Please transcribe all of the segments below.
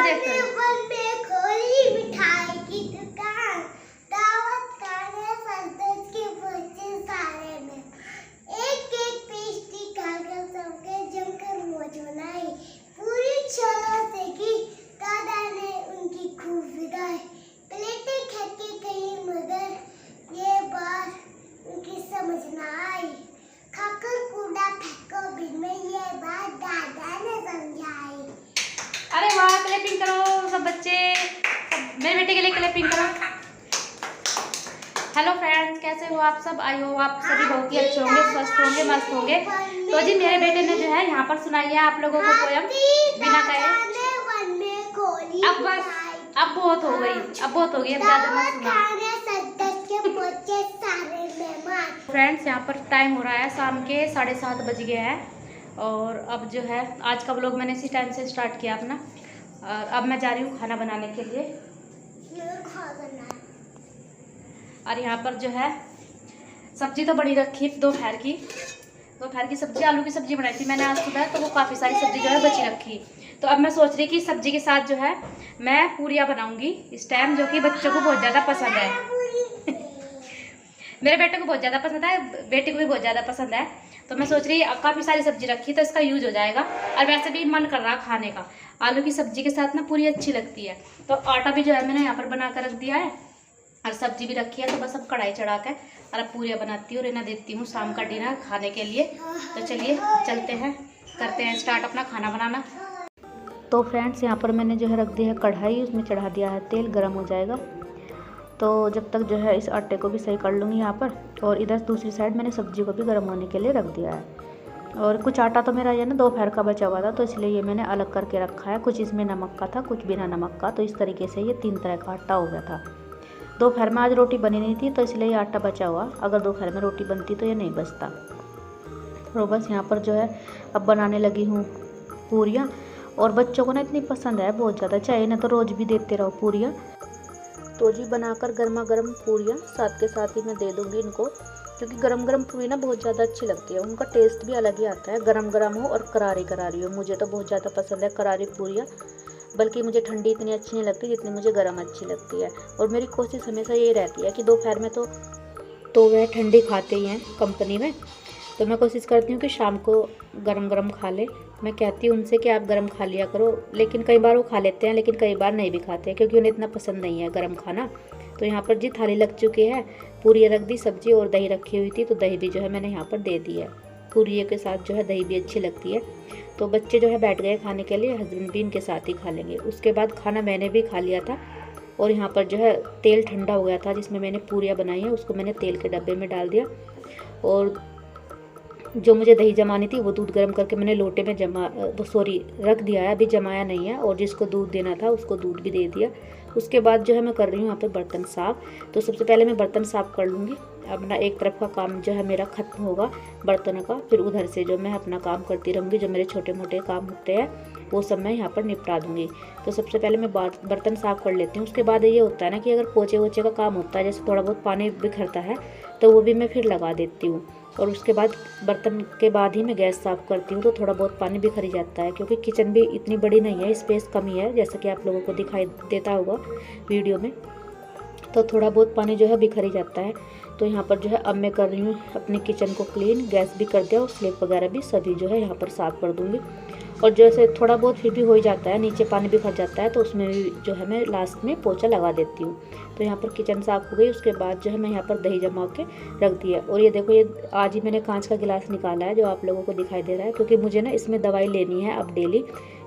देखते हैं। अरे वाह, क्लैपिंग करो सब बच्चे, सब मेरे बेटे के लिए क्लैपिंग करो। हेलो फ्रेंड्स, कैसे हो आप सब? आई हो आप सभी बहुत ही अच्छे होंगे, स्वस्थ होंगे, मस्त होंगे। तो जी मेरे बेटे ने जो है यहाँ पर सुनाई है आप लोगों को पोयम बिना कहे। अब बस, अब बहुत हो गई, अब बहुत हो गई, अब ज़्यादा मत सुना। फ्रेंड्स यहाँ पर टाइम हो रहा है शाम के 7:30 बज गए हैं। और अब जो है आज का व्लॉग मैंने इसी टाइम से स्टार्ट किया अपना। और अब मैं जा रही हूँ खाना बनाने के लिए। और यहाँ पर जो है सब्जी तो बड़ी रखी दोपहर की सब्जी, आलू की सब्जी बनाई थी मैंने आज सुबह, तो वो काफ़ी सारी सब्जी जो है बची रखी। तो अब मैं सोच रही कि सब्जी के साथ जो है मैं पूरियाँ बनाऊंगी इस टाइम, जो कि बच्चों को बहुत ज़्यादा पसंद है। मेरे बेटे को बहुत ज़्यादा पसंद है, बेटी को भी बहुत ज़्यादा पसंद है। तो मैं सोच रही काफ़ी सारी सब्जी रखी तो इसका यूज हो जाएगा। और वैसे भी मन कर रहा खाने का, आलू की सब्जी के साथ ना पूरी अच्छी लगती है। तो आटा भी जो है मैंने यहाँ पर बना कर रख दिया है और सब्जी भी रखी है। तो बस अब कढ़ाई चढ़ा के और अब पूरियाँ बनाती हूँ और इन्हें देती हूँ शाम का डिनर खाने के लिए। तो चलिए चलते हैं, करते हैं स्टार्ट अपना खाना बनाना। तो फ्रेंड्स यहाँ पर मैंने जो है रख दिया है कढ़ाई, उसमें चढ़ा दिया है तेल, गर्म हो जाएगा। तो जब तक जो है इस आटे को भी सही कर लूँगी यहाँ पर। और इधर दूसरी साइड मैंने सब्जी को भी गर्म होने के लिए रख दिया है। और कुछ आटा तो मेरा ये ना दोपहर का बचा हुआ था, तो इसलिए ये मैंने अलग करके रखा है। कुछ इसमें नमक का था, कुछ बिना नमक का। तो इस तरीके से ये 3 तरह का आटा हो गया था। दोपहर में आज रोटी बनी नहीं थी, तो इसलिए ये आटा बचा हुआ। अगर दोपहर में रोटी बनती तो ये नहीं बचता। तो बस यहाँ पर जो है अब बनाने लगी हूँ पूरियाँ। और बच्चों को ना इतनी पसंद है बहुत ज़्यादा, चाहे ना तो रोज़ भी देते रहो पूरियाँ। तो जी बनाकर गर्मा गर्म पूरियाँ साथ के साथ ही मैं दे दूँगी इनको, क्योंकि गरम गरम पूरी ना बहुत ज़्यादा अच्छी लगती है। उनका टेस्ट भी अलग ही आता है, गरम गरम हो और करारी करारी हो। मुझे तो बहुत ज़्यादा पसंद है करारी पूरियाँ, बल्कि मुझे ठंडी इतनी अच्छी नहीं लगती जितनी मुझे गर्म अच्छी लगती है। और मेरी कोशिश हमेशा यही रहती है कि दोपहर में तो वह ठंडी खाते ही हैं कंपनी में, तो मैं कोशिश करती हूँ कि शाम को गरम गरम खा ले। मैं कहती हूँ उनसे कि आप गरम खा लिया करो, लेकिन कई बार वो खा लेते हैं, लेकिन कई बार नहीं भी खाते हैं, क्योंकि उन्हें इतना पसंद नहीं है गरम खाना। तो यहाँ पर जी थाली लग चुकी है, पूरी रख दी, सब्जी और दही रखी हुई थी, तो दही भी जो है मैंने यहाँ पर दे दी है। पूरी के साथ जो है दही भी अच्छी लगती है। तो बच्चे जो है बैठ गए खाने के लिए, हस्बैंड भी इनके साथ ही खा लेंगे। उसके बाद खाना मैंने भी खा लिया था। और यहाँ पर जो है तेल ठंडा हो गया था जिसमें मैंने पूरियाँ बनाई हैं, उसको मैंने तेल के डब्बे में डाल दिया। और जो मुझे दही जमानी थी वो दूध गर्म करके मैंने लोटे में रख दिया है, अभी जमाया नहीं है। और जिसको दूध देना था उसको दूध भी दे दिया। उसके बाद जो है मैं कर रही हूँ यहाँ पे बर्तन साफ़। तो सबसे पहले मैं बर्तन साफ़ कर लूँगी। अपना एक तरफ का काम जो है मेरा ख़त्म होगा बर्तनों का, फिर उधर से जो मैं अपना काम करती रहूँगी, जो मेरे छोटे मोटे काम होते हैं वो सब मैं यहाँ पर निपटा दूँगी। तो सबसे पहले मैं बर्तन साफ़ कर लेती हूँ। उसके बाद ये होता है ना कि अगर पोछे वोचे का काम होता है, जैसे थोड़ा बहुत पानी बिखरता है, तो वो भी मैं फिर लगा देती हूँ। और उसके बाद बर्तन के बाद ही मैं गैस साफ़ करती हूँ, तो थोड़ा बहुत पानी बिखर ही जाता है, क्योंकि किचन भी इतनी बड़ी नहीं है, स्पेस कम ही है, जैसा कि आप लोगों को दिखाई देता होगा वीडियो में। तो थोड़ा बहुत पानी जो है बिखर ही जाता है। तो यहाँ पर जो है अब मैं कर रही हूँ अपने किचन को क्लीन, गैस भी कर दिया और स्लैब वगैरह भी सभी जो है यहाँ पर साफ़ कर दूँगी। और जैसे थोड़ा बहुत फिर भी हो ही जाता है, नीचे पानी बिखर जाता है, तो उसमें भी जो है मैं लास्ट में पोछा लगा देती हूँ। तो यहाँ पर किचन साफ़ हो गई। उसके बाद जो है मैं यहाँ पर दही जमा के रख दिया। और ये देखो, ये आज ही मैंने कांच का गिलास निकाला है जो आप लोगों को दिखाई दे रहा है, क्योंकि मुझे ना इसमें दवाई लेनी है अब डेली,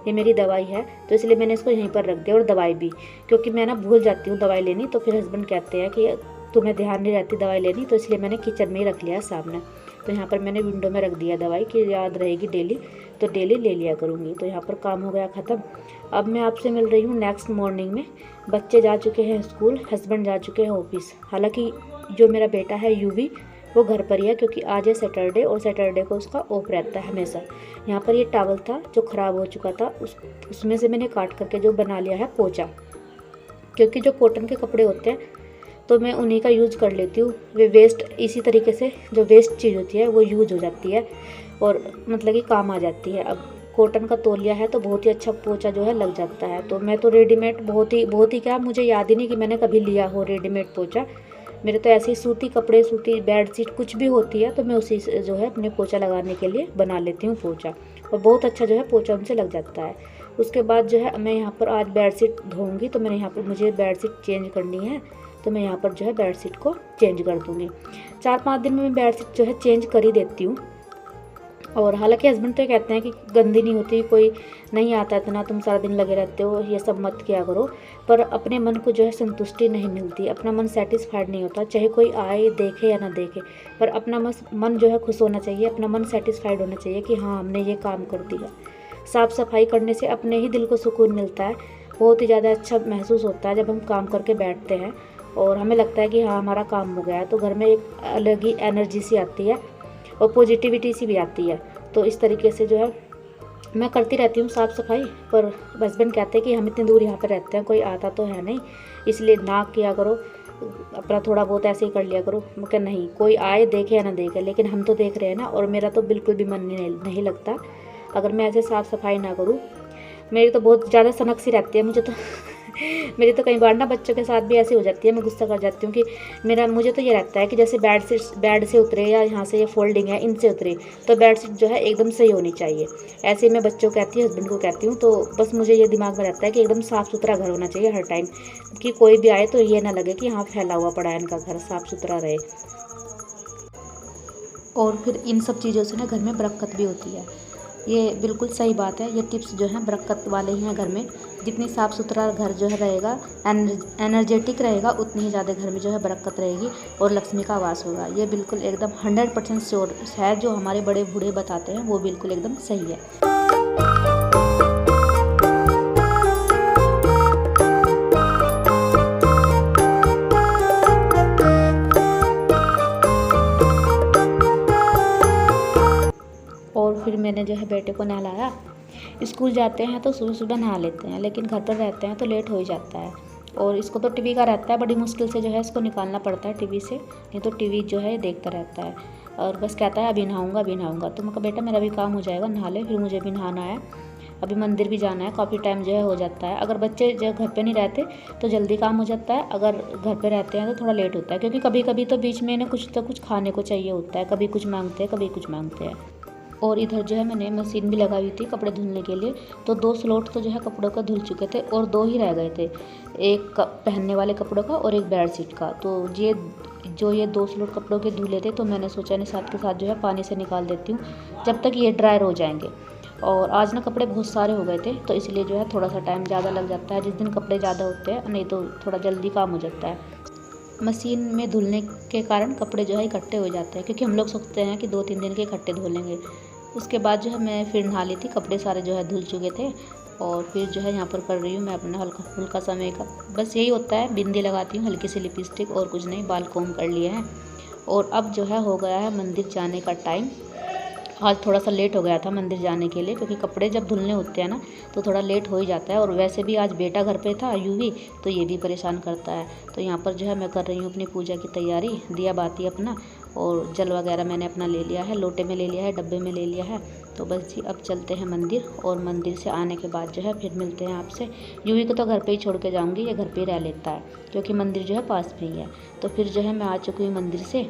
ये मेरी दवाई है, तो इसलिए मैंने इसको यहीं पर रख दिया। और दवाई भी, क्योंकि मैं ना भूल जाती हूँ दवाई लेनी, तो फिर हस्बैंड कहते हैं कि तुम्हें ध्यान नहीं रहती दवाई लेनी, तो इसलिए मैंने किचन में ही रख लिया सामने। तो यहाँ पर मैंने विंडो में रख दिया दवाई कि याद रहेगी डेली, तो डेली ले लिया करूँगी। तो यहाँ पर काम हो गया ख़त्म। अब मैं आपसे मिल रही हूँ नेक्स्ट मॉर्निंग में। बच्चे जा चुके हैं स्कूल, हस्बैंड जा चुके हैं ऑफिस। हालांकि जो मेरा बेटा है यूवी, वो घर पर ही है, क्योंकि आज है सैटरडे और सैटरडे को उसका ऑफ रहता है हमेशा। यहाँ पर ये टॉवल था जो ख़राब हो चुका था, उसमें से मैंने काट करके जो बना लिया है पोंछा, क्योंकि जो कॉटन के कपड़े होते हैं तो मैं उन्हीं का यूज़ कर लेती हूँ। वे वेस्ट, इसी तरीके से जो वेस्ट चीज़ होती है वो यूज़ हो जाती है और मतलब कि काम आ जाती है। अब कॉटन का तौलिया है तो बहुत ही अच्छा पोंछा जो है लग जाता है। तो मैं तो रेडीमेड बहुत ही क्या, मुझे याद ही नहीं कि मैंने कभी लिया हो रेडीमेड पोंछा। मेरे तो ऐसे ही सूती कपड़े, सूती बेडशीट कुछ भी होती है तो मैं उसी से जो है अपने पोंछा लगाने के लिए बना लेती हूँ पोंछा, और बहुत अच्छा जो है पोंछा उनसे लग जाता है। उसके बाद जो है मैं यहाँ पर आज बेडशीट धोऊंगी, तो मैंने यहाँ पर मुझे बेडशीट चेंज करनी है, तो मैं यहाँ पर जो है बेडशीट को चेंज कर दूँगी। 4-5 दिन में मैं बेडशीट जो है चेंज कर ही देती हूँ। और हालांकि हस्बैंड तो कहते हैं कि गंदी नहीं होती, कोई नहीं आता इतना, तुम सारा दिन लगे रहते हो, ये सब मत किया करो। पर अपने मन को जो है संतुष्टि नहीं मिलती, अपना मन सेटिस्फाइड नहीं होता, चाहे कोई आए देखे या ना देखे, पर अपना मन जो है खुश होना चाहिए, अपना मन सेटिस्फाइड होना चाहिए कि हाँ हमने ये काम कर दिया। साफ़ सफाई करने से अपने ही दिल को सुकून मिलता है, बहुत ही ज़्यादा अच्छा महसूस होता है जब हम काम करके बैठते हैं और हमें लगता है कि हाँ हमारा काम हो गया है। तो घर में एक अलग ही एनर्जी सी आती है और पॉजिटिविटी सी भी आती है। तो इस तरीके से जो है मैं करती रहती हूँ साफ़ सफाई। पर हस्बैंड कहते हैं कि हम इतनी दूर यहाँ पर रहते हैं, कोई आता तो है नहीं, इसलिए ना किया करो, अपना थोड़ा बहुत ऐसे ही कर लिया करो। मैं कहा नहीं, कोई आए देखे या ना देखे, लेकिन हम तो देख रहे हैं ना। और मेरा तो बिल्कुल भी मन नहीं लगता अगर मैं ऐसे साफ़ सफाई ना करूँ। मेरी तो बहुत ज़्यादा सनक सी रहती है मुझे तो मेरी तो कई बार ना बच्चों के साथ भी ऐसी हो जाती है, मैं गुस्सा कर जाती हूँ कि मुझे तो ये लगता है कि जैसे बेड से उतरे या यहाँ से ये फोल्डिंग है इनसे उतरे, तो बेडशीट जो है एकदम सही होनी चाहिए। ऐसे ही मैं बच्चों को कहती हूँ, हस्बैंड को कहती हूँ। तो बस मुझे ये दिमाग में रहता है कि एकदम साफ़ सुथरा घर होना चाहिए हर टाइम, कि कोई भी आए तो ये ना लगे कि हाँ फैला हुआ पड़ा है इनका घर, साफ़ सुथरा रहे। और फिर इन सब चीज़ों से ना घर में बरकत भी होती है। ये बिल्कुल सही बात है, ये टिप्स जो हैं बरकत वाले ही हैं घर में। जितनी साफ़ सुथरा घर जो है रहेगा, एनर्जेटिक रहेगा, उतनी ही ज़्यादा घर में जो है बरकत रहेगी और लक्ष्मी का वास होगा। ये बिल्कुल एकदम 100% श्योर है, जो हमारे बड़े बूढ़े बताते हैं वो बिल्कुल एकदम सही है। और फिर मैंने जो है बेटे को नहलाया। स्कूल जाते हैं तो सुबह सुबह नहा लेते हैं, लेकिन घर पर रहते हैं तो लेट हो ही जाता है। और इसको तो टीवी का रहता है, बड़ी मुश्किल से जो है इसको निकालना पड़ता है टीवी से, नहीं तो टीवी जो है देखता रहता है। और बस कहता है अभी नहाऊंगा अभी नहाऊंगा। तो मैं कहा बेटा मेरा भी काम हो जाएगा, नहा ले, फिर मुझे भी नहाना है, अभी मंदिर भी जाना है, काफ़ी टाइम जो है हो जाता है। अगर बच्चे जो घर पे नहीं रहते तो जल्दी काम हो जाता है, अगर घर पे रहते हैं तो थोड़ा लेट होता है, क्योंकि कभी कभी तो बीच में इन्हें कुछ तो कुछ खाने को चाहिए होता है, कभी कुछ मांगते हैं कभी कुछ मांगते हैं। और इधर जो है मैंने मशीन भी लगाई हुई थी कपड़े धुलने के लिए, तो 2 स्लॉट तो जो है कपड़ों का धुल चुके थे और 2 ही रह गए थे, एक पहनने वाले कपड़ों का और एक बेडशीट का। तो ये 2 स्लॉट कपड़ों के धुले थे, तो मैंने सोचा इन्हें साथ के साथ जो है पानी से निकाल देती हूँ जब तक ये ड्रायर हो जाएंगे। और आज ना कपड़े बहुत सारे हो गए थे, तो इसलिए जो है थोड़ा सा टाइम ज़्यादा लग जाता है जिस दिन कपड़े ज़्यादा होते हैं, नहीं तो थोड़ा जल्दी काम हो जाता है। मशीन में धुलने के कारण कपड़े जो है इकट्ठे हो जाते हैं, क्योंकि हम लोग सोचते हैं कि 2-3 दिन के इकट्ठे धो लेंगे। उसके बाद जो है मैं फिर नहा ली थी, कपड़े सारे जो है धुल चुके थे। और फिर जो है यहाँ पर कर रही हूँ मैं अपना हल्का फुल्का सा मेकअप, बस यही होता है, बिंदी लगाती हूँ, हल्की सी लिपस्टिक और कुछ नहीं, बाल कॉम्ब कर लिए हैं। और अब जो है हो गया है मंदिर जाने का टाइम। आज थोड़ा सा लेट हो गया था मंदिर जाने के लिए, क्योंकि कपड़े जब धुलने होते हैं ना तो थोड़ा लेट हो ही जाता है। और वैसे भी आज बेटा घर पे था यूवी, तो ये भी परेशान करता है। तो यहाँ पर जो है मैं कर रही हूँ अपनी पूजा की तैयारी, दिया बाती अपना, और जल वगैरह मैंने अपना ले लिया है, लोटे में ले लिया है, डब्बे में ले लिया है। तो बस जी अब चलते हैं मंदिर, और मंदिर से आने के बाद जो है फिर मिलते हैं आपसे। यूवी को तो घर पे ही छोड़ के जाऊँगी, ये घर पे ही रह लेता है क्योंकि मंदिर जो है पास में ही है। तो फिर जो है मैं आ चुकी हूँ मंदिर से,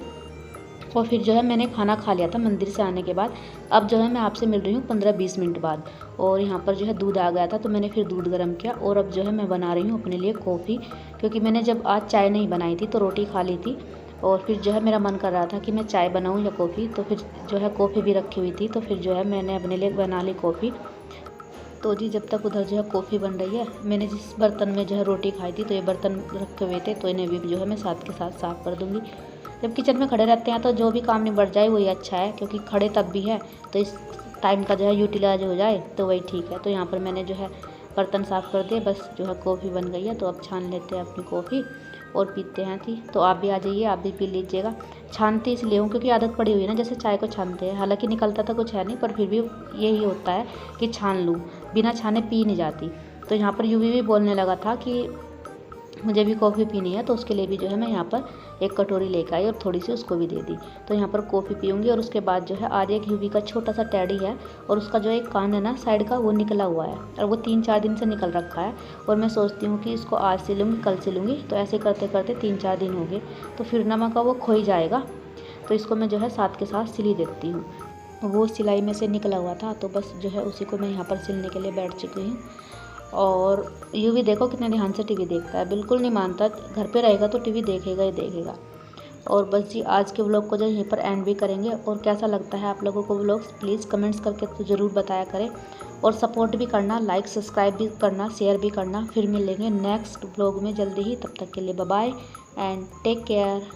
और फिर जो है मैंने खाना खा लिया था मंदिर से आने के बाद। अब जो है मैं आपसे मिल रही हूँ 15-20 मिनट बाद। और यहाँ पर जो है दूध आ गया था, तो मैंने फिर दूध गर्म किया, और अब जो है मैं बना रही हूँ अपने लिए कॉफ़ी, क्योंकि मैंने जब आज चाय नहीं बनाई थी तो रोटी खा ली थी। और फिर जो है मेरा मन कर रहा था कि मैं चाय बनाऊँ या कॉफ़ी, तो फिर जो है कॉफ़ी भी रखी हुई थी, तो फिर जो है मैंने अपने लिए बना ली कॉफ़ी। तो जी जब तक उधर जो है कॉफ़ी बन रही है, मैंने जिस बर्तन में जो है रोटी खाई थी तो ये बर्तन रखे हुए थे, तो इन्हें भी जो है मैं साथ के साथ साफ़ कर दूँगी। जब किचन में खड़े रहते हैं तो जो भी काम निबट जाए वही अच्छा है, क्योंकि खड़े तब भी है, तो इस टाइम का जो है यूटिलाइज हो जाए तो वही ठीक है। तो यहाँ पर मैंने जो है बर्तन साफ़ कर दिए, बस जो है कॉफ़ी बन गई है। तो अब छान लेते हैं अपनी कॉफ़ी और पीते हैं थी। तो आप भी आ जाइए, आप भी पी लीजिएगा। छानती इसलिए हूँ क्योंकि आदत पड़ी हुई है ना, जैसे चाय को छानते हैं, हालांकि निकलता तो कुछ है नहीं, पर फिर भी यही होता है कि छान लूँ, बिना छाने पी नहीं जाती। तो यहाँ पर यूवी भी बोलने लगा था कि मुझे भी कॉफ़ी पीनी है, तो उसके लिए भी जो है मैं यहाँ पर एक कटोरी लेकर आई और थोड़ी सी उसको भी दे दी। तो यहाँ पर कॉफ़ी पीऊँगी और उसके बाद जो है आर्या यूवी का छोटा सा टैडी है और उसका जो एक कान है ना साइड का, वो निकला हुआ है और वो 3-4 दिन से निकल रखा है। और मैं सोचती हूँ कि इसको आज सिलूँगी कल सिलूँगी, तो ऐसे करते करते 3-4 दिन हो गए, तो फिर ना मैं का वो खो ही जाएगा। तो इसको मैं जो है साथ के साथ सिल ही देती हूँ। वो सिलाई में से निकला हुआ था, तो बस जो है उसी को मैं यहाँ पर सिलने के लिए बैठ चुकी हूँ। और यूँ भी देखो कितने ध्यान से टीवी देखता है, बिल्कुल नहीं मानता, घर पे रहेगा तो टीवी देखेगा ही देखेगा। और बस जी आज के व्लॉग को जो यहीं पर एंड भी करेंगे। और कैसा लगता है आप लोगों को व्लॉग्स, प्लीज़ कमेंट्स करके तो ज़रूर बताया करें और सपोर्ट भी करना, लाइक सब्सक्राइब भी करना, शेयर भी करना। फिर मिलेंगे नेक्स्ट व्लॉग में जल्दी ही, तब तक के लिए bye bye and take care.